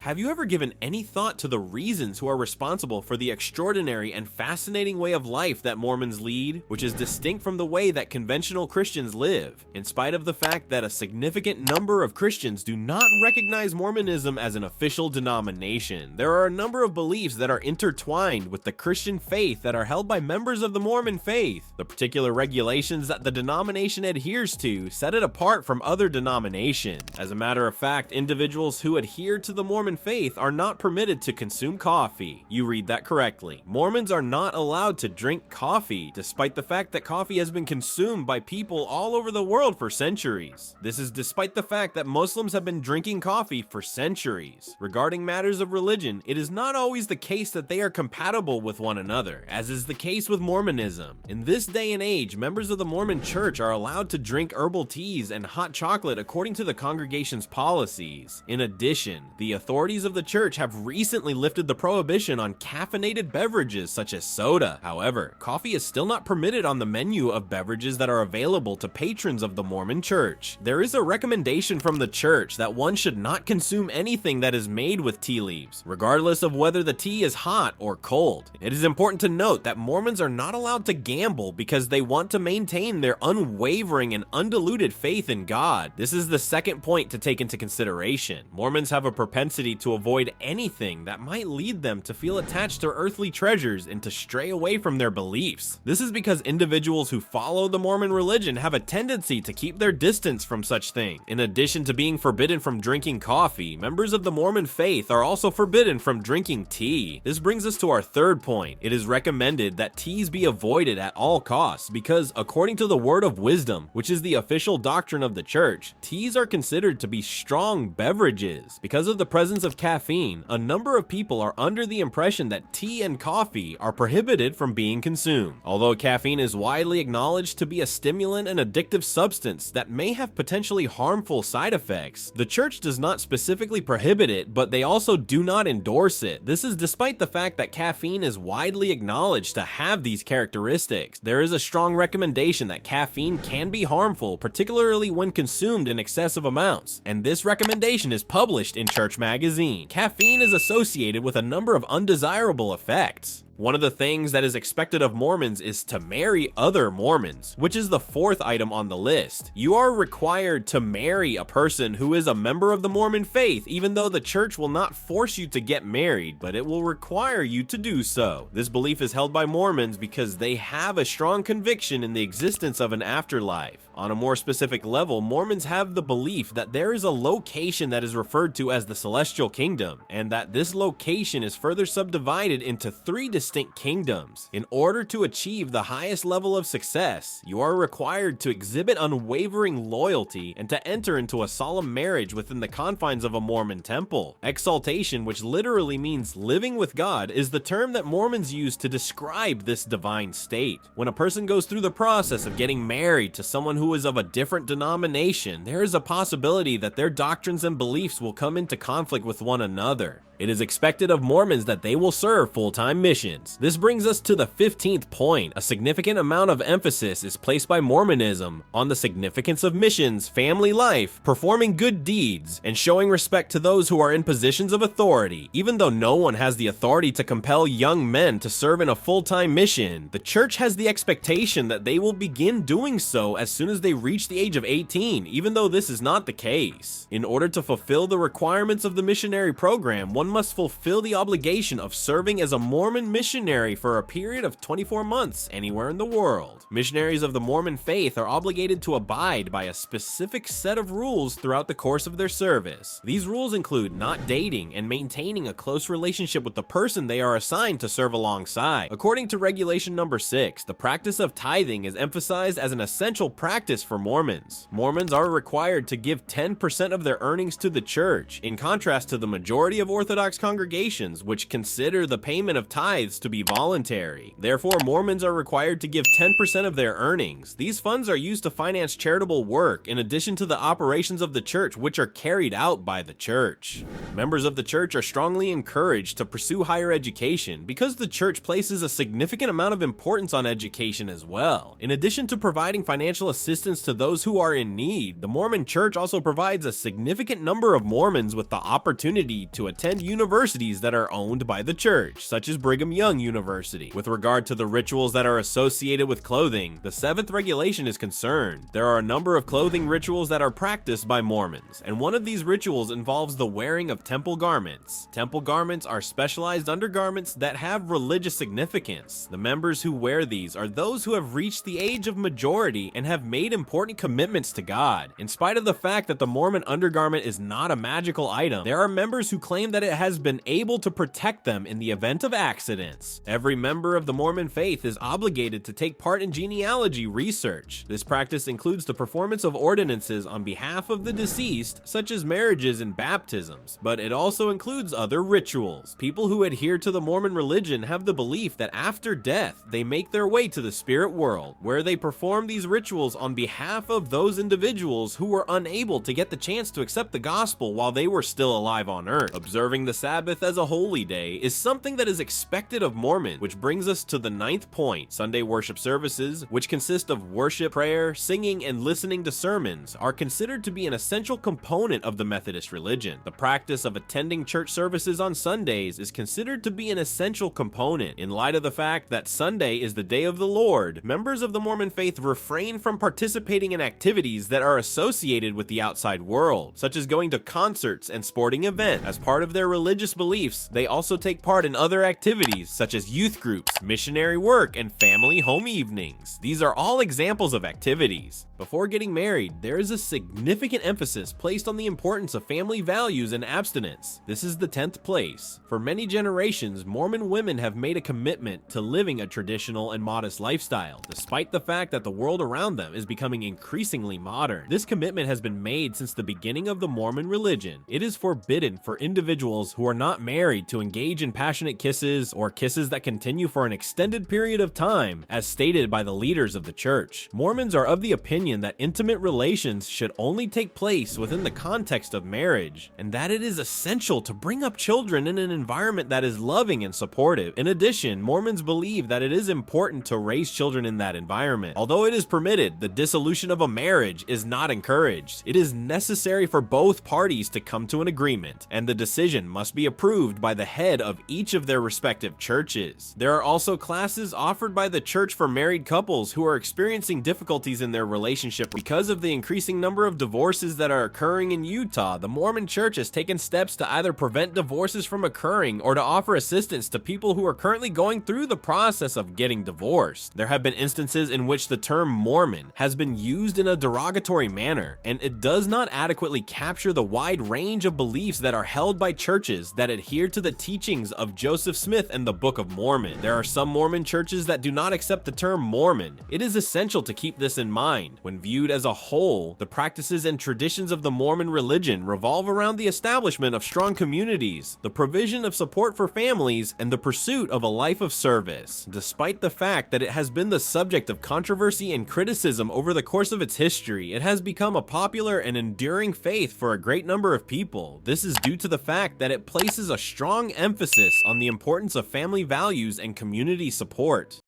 Have you ever given any thought to the reasons who are responsible for the extraordinary and fascinating way of life that Mormons lead, which is distinct from the way that conventional Christians live? In spite of the fact that a significant number of Christians do not recognize Mormonism as an official denomination, there are a number of beliefs that are intertwined with the Christian faith that are held by members of the Mormon faith. The particular regulations that the denomination adheres to set it apart from other denominations. As a matter of fact, individuals who adhere to the Mormon faith are not permitted to consume coffee. You read that correctly. Mormons are not allowed to drink coffee, despite the fact that coffee has been consumed by people all over the world for centuries. This is despite the fact that Muslims have been drinking coffee for centuries. Regarding matters of religion, it is not always the case that they are compatible with one another, as is the case with Mormonism. In this day and age, members of the Mormon Church are allowed to drink herbal teas and hot chocolate according to the congregation's policies. In addition, the authorities of the church have recently lifted the prohibition on caffeinated beverages such as soda. However, coffee is still not permitted on the menu of beverages that are available to patrons of the Mormon Church. There is a recommendation from the church that one should not consume anything that is made with tea leaves, regardless of whether the tea is hot or cold. It is important to note that Mormons are not allowed to gamble because they want to maintain their unwavering and undiluted faith in God. This is the second point to take into consideration. Mormons have a propensity to avoid anything that might lead them to feel attached to earthly treasures and to stray away from their beliefs. This is because individuals who follow the Mormon religion have a tendency to keep their distance from such things. In addition to being forbidden from drinking coffee, members of the Mormon faith are also forbidden from drinking tea. This brings us to our third point. It is recommended that teas be avoided at all costs because, according to the Word of Wisdom, which is the official doctrine of the church, teas are considered to be strong beverages. Because of the presence of caffeine, a number of people are under the impression that tea and coffee are prohibited from being consumed. Although caffeine is widely acknowledged to be a stimulant and addictive substance that may have potentially harmful side effects, the church does not specifically prohibit it, but they also do not endorse it. This is despite the fact that caffeine is widely acknowledged to have these characteristics. There is a strong recommendation that caffeine can be harmful, particularly when consumed in excessive amounts, and this recommendation is published in Church Magazine. Caffeine is associated with a number of undesirable effects. One of the things that is expected of Mormons is to marry other Mormons, which is the fourth item on the list. You are required to marry a person who is a member of the Mormon faith, even though the church will not force you to get married, but it will require you to do so. This belief is held by Mormons because they have a strong conviction in the existence of an afterlife. On a more specific level, Mormons have the belief that there is a location that is referred to as the Celestial Kingdom, and that this location is further subdivided into three distinct kingdoms. In order to achieve the highest level of success, you are required to exhibit unwavering loyalty and to enter into a solemn marriage within the confines of a Mormon temple. Exaltation, which literally means living with God, is the term that Mormons use to describe this divine state. When a person goes through the process of getting married to someone who is of a different denomination, there is a possibility that their doctrines and beliefs will come into conflict with one another. It is expected of Mormons that they will serve full-time missions. This brings us to the 15th point. A significant amount of emphasis is placed by Mormonism on the significance of missions, family life, performing good deeds, and showing respect to those who are in positions of authority. Even though no one has the authority to compel young men to serve in a full-time mission, the church has the expectation that they will begin doing so as soon as they reach the age of 18, even though this is not the case. In order to fulfill the requirements of the missionary program, one must fulfill the obligation of serving as a Mormon missionary for a period of 24 months anywhere in the world. Missionaries of the Mormon faith are obligated to abide by a specific set of rules throughout the course of their service. These rules include not dating and maintaining a close relationship with the person they are assigned to serve alongside. According to regulation number 6, the practice of tithing is emphasized as an essential practice for Mormons. Mormons are required to give 10% of their earnings to the church, in contrast to the majority of Orthodox Orthodox congregations, which consider the payment of tithes to be voluntary. Therefore, Mormons are required to give 10% of their earnings. These funds are used to finance charitable work in addition to the operations of the church, which are carried out by the church. Members of the church are strongly encouraged to pursue higher education because the church places a significant amount of importance on education as well. In addition to providing financial assistance to those who are in need, the Mormon church also provides a significant number of Mormons with the opportunity to attend universities that are owned by the church, such as Brigham Young University. With regard to the rituals that are associated with clothing, the 7th regulation is concerned. There are a number of clothing rituals that are practiced by Mormons, and one of these rituals involves the wearing of temple garments. Temple garments are specialized undergarments that have religious significance. The members who wear these are those who have reached the age of majority and have made important commitments to God. In spite of the fact that the Mormon undergarment is not a magical item, there are members who claim that it has been able to protect them in the event of accidents. Every member of the Mormon faith is obligated to take part in genealogy research. This practice includes the performance of ordinances on behalf of the deceased, such as marriages and baptisms, but it also includes other rituals. People who adhere to the Mormon religion have the belief that after death, they make their way to the spirit world, where they perform these rituals on behalf of those individuals who were unable to get the chance to accept the gospel while they were still alive on earth. Observing the Sabbath as a holy day is something that is expected of Mormons, which brings us to the 9th point. Sunday worship services, which consist of worship, prayer, singing, and listening to sermons, are considered to be an essential component of the Methodist religion. The practice of attending church services on Sundays is considered to be an essential component. In light of the fact that Sunday is the day of the Lord, members of the Mormon faith refrain from participating in activities that are associated with the outside world, such as going to concerts and sporting events. As part of their religious beliefs, they also take part in other activities such as youth groups, missionary work, and family home evenings. These are all examples of activities. Before getting married, there is a significant emphasis placed on the importance of family values and abstinence. This is the 10th place. For many generations, Mormon women have made a commitment to living a traditional and modest lifestyle, despite the fact that the world around them is becoming increasingly modern. This commitment has been made since the beginning of the Mormon religion. It is forbidden for individuals who are not married to engage in passionate kisses or kisses that continue for an extended period of time, as stated by the leaders of the church. Mormons are of the opinion that intimate relations should only take place within the context of marriage, and that it is essential to bring up children in an environment that is loving and supportive. In addition, Mormons believe that it is important to raise children in that environment. Although it is permitted, the dissolution of a marriage is not encouraged. It is necessary for both parties to come to an agreement, and the decision must be approved by the head of each of their respective churches. There are also classes offered by the church for married couples who are experiencing difficulties in their relationship. Because of the increasing number of divorces that are occurring in Utah, the Mormon church has taken steps to either prevent divorces from occurring or to offer assistance to people who are currently going through the process of getting divorced. There have been instances in which the term Mormon has been used in a derogatory manner, and it does not adequately capture the wide range of beliefs that are held by churches that adhere to the teachings of Joseph Smith and the Book of Mormon. There are some Mormon churches that do not accept the term Mormon. It is essential to keep this in mind. When viewed as a whole, the practices and traditions of the Mormon religion revolve around the establishment of strong communities, the provision of support for families, and the pursuit of a life of service. Despite the fact that it has been the subject of controversy and criticism over the course of its history, it has become a popular and enduring faith for a great number of people. This is due to the fact that it places a strong emphasis on the importance of family values and community support.